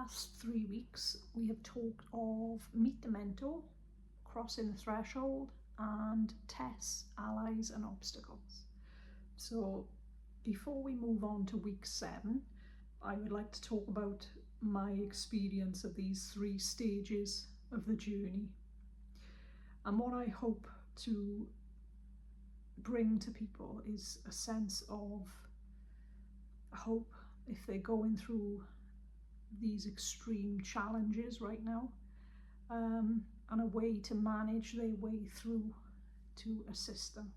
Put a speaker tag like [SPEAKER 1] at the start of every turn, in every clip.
[SPEAKER 1] last 3 weeks, we have talked of Meet the Mentor, Crossing the Threshold, and Tests, Allies and Obstacles. So before we move on to week 7, I would like to talk about my experience of these 3 stages of the journey and what I hope to bring to people is a sense of hope if they're going through these extreme challenges right now, and a way to manage their way through to assist them.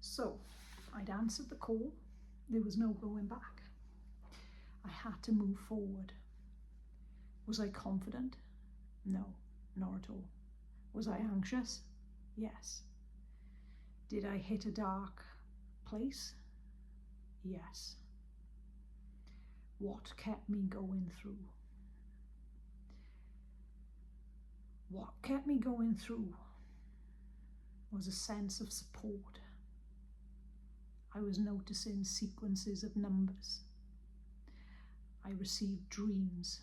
[SPEAKER 1] So I'd answered the call. There was no going back. I had to move forward. Was I confident? No, not at all. Was I anxious? Yes. Did I hit a dark place? Yes. What kept me going through? What kept me going through was a sense of support. I was noticing sequences of numbers. I received dreams.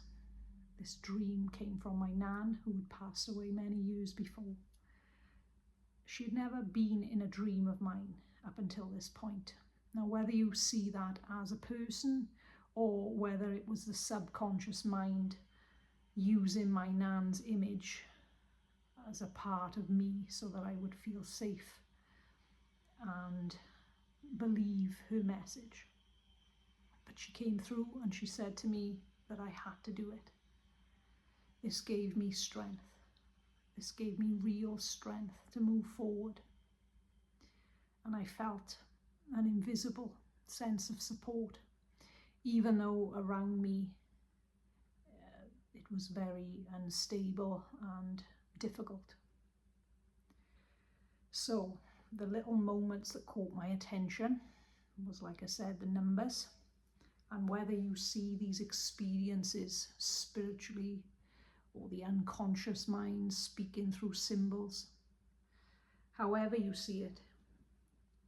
[SPEAKER 1] This dream came from my nan, who had passed away many years before. She had never been in a dream of mine up until this point. Now, whether you see that as a person or whether it was the subconscious mind using my nan's image as a part of me so that I would feel safe and believe her message. But she came through and she said to me that I had to do it. This gave me strength. This gave me real strength to move forward. And I felt an invisible sense of support, even though around me it was very unstable and difficult. So the little moments that caught my attention was, like I said, the numbers, and whether you see these experiences spiritually or the unconscious mind speaking through symbols, however you see it,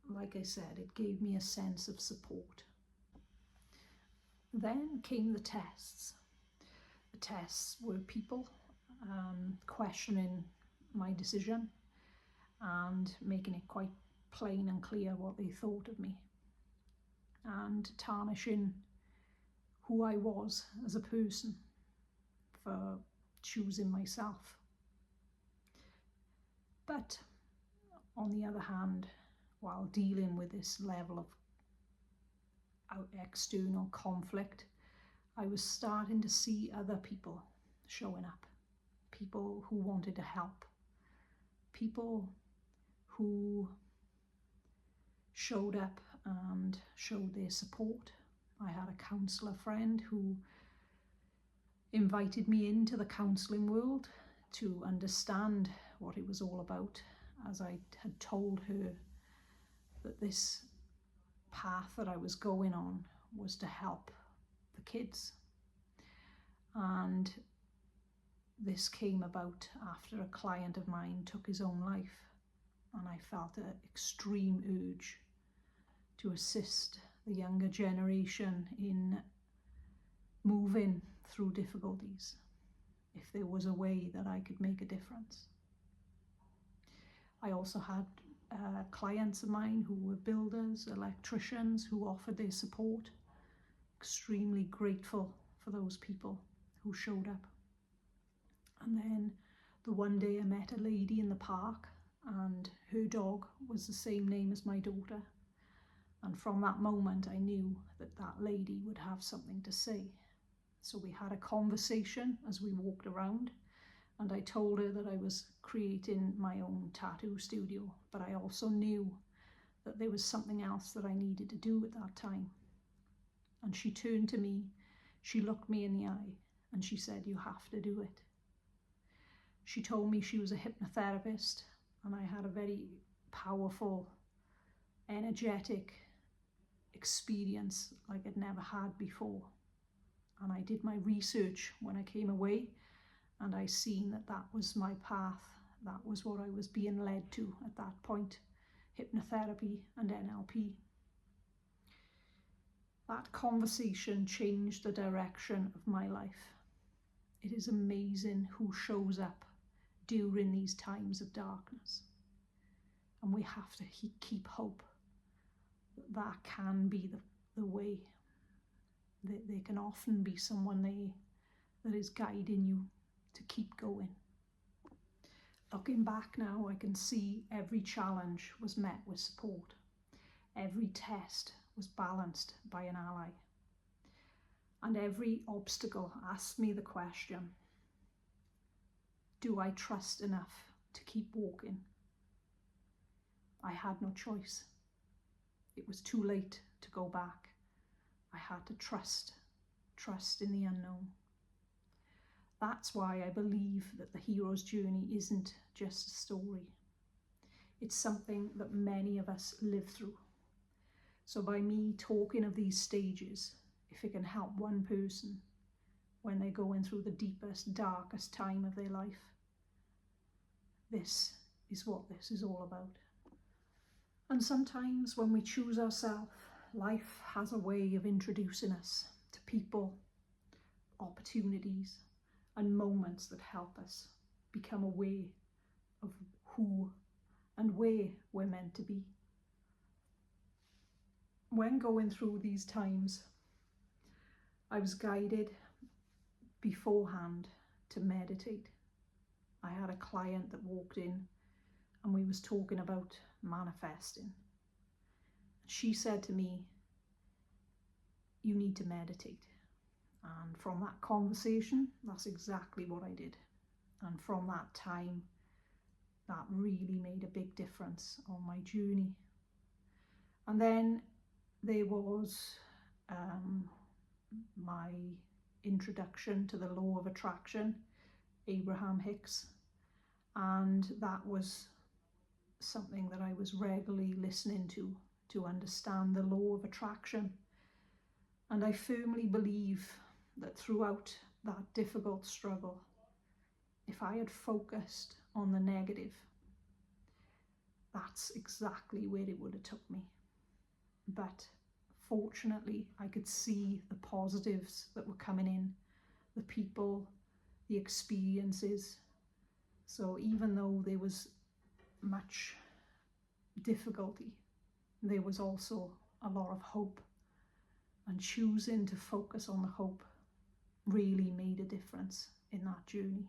[SPEAKER 1] like I said, it gave me a sense of support. Then came the tests. The tests were people questioning my decision and making it quite plain and clear what they thought of me, and tarnishing who I was as a person for choosing myself. But on the other hand, while dealing with this level of external conflict, I was starting to see other people showing up, people who wanted to help, people who showed up and showed their support. I had a counsellor friend who invited me into the counselling world to understand what it was all about, as I had told her that this path that I was going on was to help the kids. And this came about after a client of mine took his own life, and I felt an extreme urge to assist the younger generation in moving through difficulties, if there was a way that I could make a difference. I also had clients of mine who were builders, electricians, who offered their support. Extremely grateful for those people who showed up. And then the one day I met a lady in the park, and her dog was the same name as my daughter. And from that moment I knew that that lady would have something to say. So we had a conversation as we walked around, and I told her that I was creating my own tattoo studio, but I also knew that there was something else that I needed to do at that time. And she turned to me, she looked me in the eye, and she said, "You have to do it." She told me she was a hypnotherapist, and I had a very powerful, energetic experience like I'd never had before. And I did my research when I came away, and I seen that that was my path. That was what I was being led to at that point, hypnotherapy and NLP. That conversation changed the direction of my life. It is amazing who shows up during these times of darkness. And we have to keep hope that that can be the way. There can often be someone there that is guiding you to keep going. Looking back now, I can see every challenge was met with support. Every test was balanced by an ally. And every obstacle asked me the question, do I trust enough to keep walking? I had no choice. It was too late to go back. I had to trust in the unknown. That's why I believe that the hero's journey isn't just a story. It's something that many of us live through. So by me talking of these stages, if it can help one person when they're going through the deepest, darkest time of their life, this is what this is all about. And sometimes when we choose ourselves, life has a way of introducing us to people, opportunities, and moments that help us become aware of who and where we're meant to be. When going through these times, I was guided beforehand to meditate. I had a client that walked in and we was talking about manifesting. She said to me, you need to meditate. And from that conversation, that's exactly what I did. And from that time, that really made a big difference on my journey. And then there was my introduction to the law of attraction, Abraham Hicks. And that was something that I was regularly listening to understand the law of attraction. And I firmly believe that throughout that difficult struggle, if I had focused on the negative, that's exactly where it would have took me. But fortunately, I could see the positives that were coming in, the people, the experiences. So even though there was much difficulty, there was also a lot of hope. And choosing to focus on the hope really made a difference in that journey.